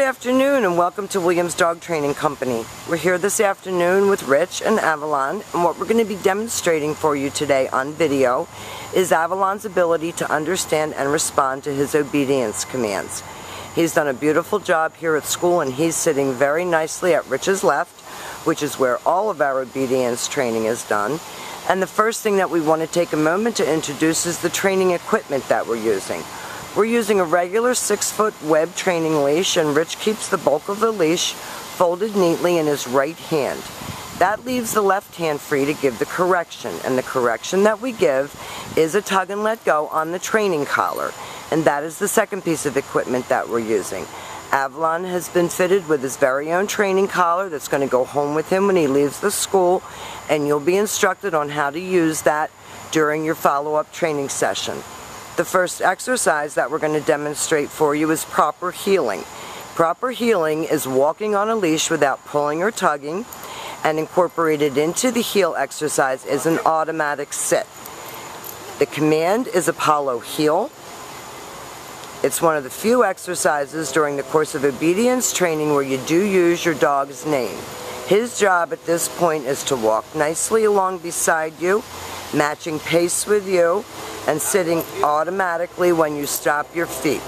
afternoon and welcome to Williams Dog Training Company. We're here this afternoon with Rich and Avalon, and what we're going to be demonstrating for you today on video is Avalon's ability to understand and respond to his obedience commands. He's done a beautiful job here at school, and he's sitting very nicely at Rich's left, which is where all of our obedience training is done. And the first thing that we want to take a moment to introduce is the training equipment that we're using. We're using a regular 6-foot web training leash, and Rich keeps the bulk of the leash folded neatly in his right hand. That leaves the left hand free to give the correction, and the correction that we give is a tug and let go on the training collar, and that is the second piece of equipment that we're using. Avalon has been fitted with his very own training collar that's going to go home with him when he leaves the school, and you'll be instructed on how to use that during your follow-up training session. The first exercise that we're going to demonstrate for you is proper heeling. Proper heeling is walking on a leash without pulling or tugging, and incorporated into the heel exercise is an automatic sit. The command is Apollo heel. It's one of the few exercises during the course of obedience training where you do use your dog's name. His job at this point is to walk nicely along beside you, matching pace with you, and sitting automatically when you stop your feet,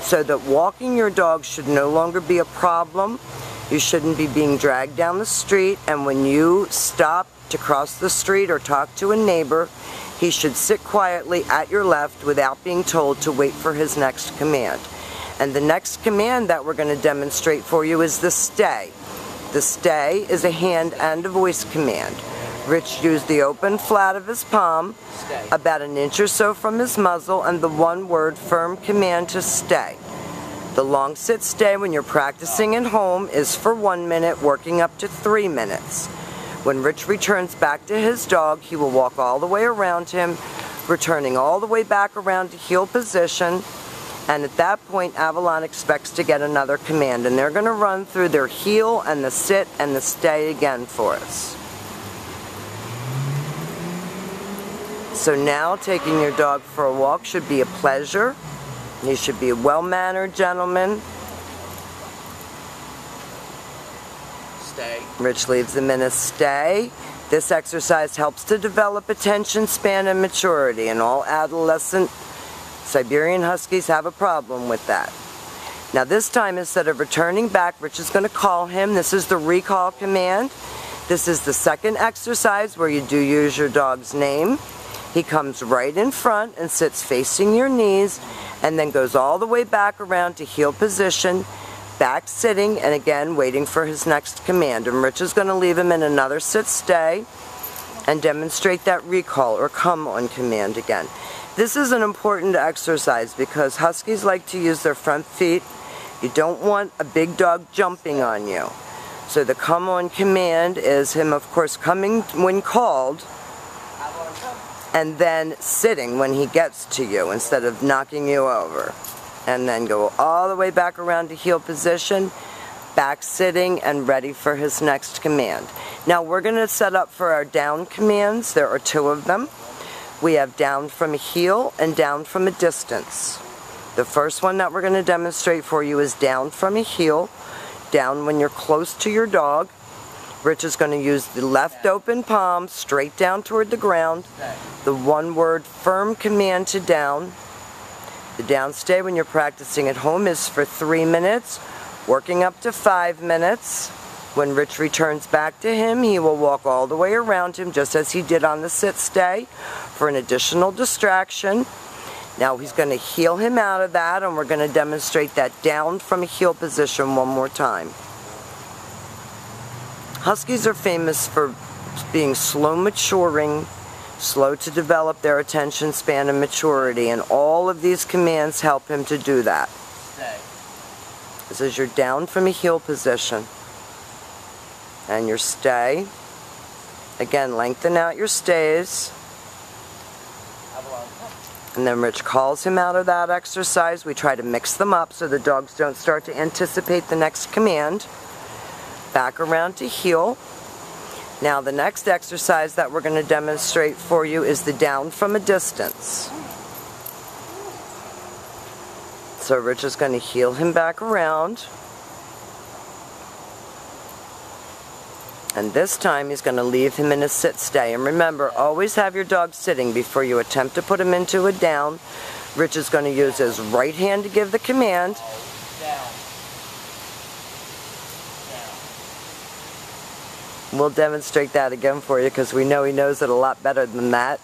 so that walking your dog should no longer be a problem. You shouldn't be being dragged down the street, and when you stop to cross the street or talk to a neighbor, he should sit quietly at your left without being told to wait for his next command. And the next command that we're going to demonstrate for you is the stay. The stay is a hand and a voice command. Rich used the open flat of his palm, about an inch or so from his muzzle, and the one-word firm command to stay. The long sit stay when you're practicing at home is for 1 minute, working up to 3 minutes. When Rich returns back to his dog, he will walk all the way around him, returning all the way back around to heel position, and at that point Avalon expects to get another command, and they're going to run through their heel and the sit and the stay again for us. So now taking your dog for a walk should be a pleasure. You should be a well-mannered gentleman. Stay. Rich leaves them in a stay. This exercise helps to develop attention span and maturity, and all adolescent Siberian Huskies have a problem with that. Now this time, instead of returning back, Rich is going to call him. This is the recall command. This is the second exercise where you do use your dog's name. He comes right in front and sits facing your knees, and then goes all the way back around to heel position, back sitting, and again waiting for his next command. And Rich is going to leave him in another sit stay and demonstrate that recall or come on command again. This is an important exercise because Huskies like to use their front feet. You don't want a big dog jumping on you. So the come on command is him, of course, coming when called, and then sitting when he gets to you instead of knocking you over. And then go all the way back around to heel position, back sitting, and ready for his next command. Now we're going to set up for our down commands. There are 2 of them. We have down from a heel and down from a distance. The first one that we're going to demonstrate for you is down from a heel, down when you're close to your dog. Rich is going to use the left open palm straight down toward the ground. The one-word firm command to down. The down stay when you're practicing at home is for 3 minutes, working up to 5 minutes. When Rich returns back to him, he will walk all the way around him just as he did on the sit stay for an additional distraction. Now he's going to heel him out of that, and we're going to demonstrate that down from a heel position one more time. Huskies are famous for being slow maturing, slow to develop their attention span and maturity, and all of these commands help him to do that. Stay. This is your down from a heel position. And your stay. Again, lengthen out your stays. And then Rich calls him out of that exercise. We try to mix them up so the dogs don't start to anticipate the next command. Back around to heel. Now the next exercise that we're going to demonstrate for you is the down from a distance. So Rich is going to heel him back around. And this time he's going to leave him in a sit-stay. And remember, always have your dog sitting before you attempt to put him into a down. Rich is going to use his right hand to give the command. Down. We'll demonstrate that again for you because we know he knows it a lot better than that.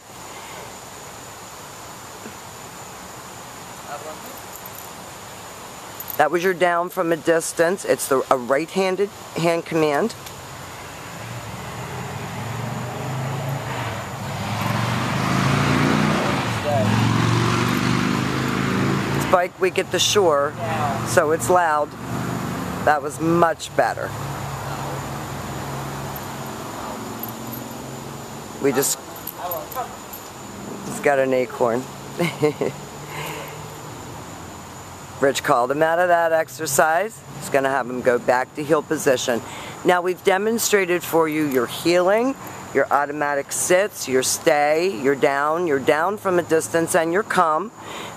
That was your down from a distance. It's a right-handed hand command. Spike, we get the shore, so it's loud. That was much better. We just got an acorn. Rich called him out of that exercise. He's going to have him go back to heel position. Now we've demonstrated for you your heeling, your automatic sits, your stay, your down from a distance, and your come.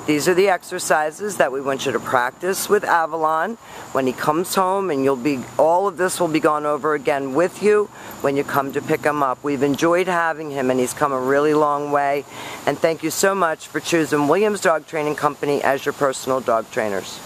These are the exercises that we want you to practice with Avalon when he comes home, and all of this will be gone over again with you when you come to pick him up. We've enjoyed having him, and he's come a really long way. And thank you so much for choosing Williams Dog Training Company as your personal dog trainers.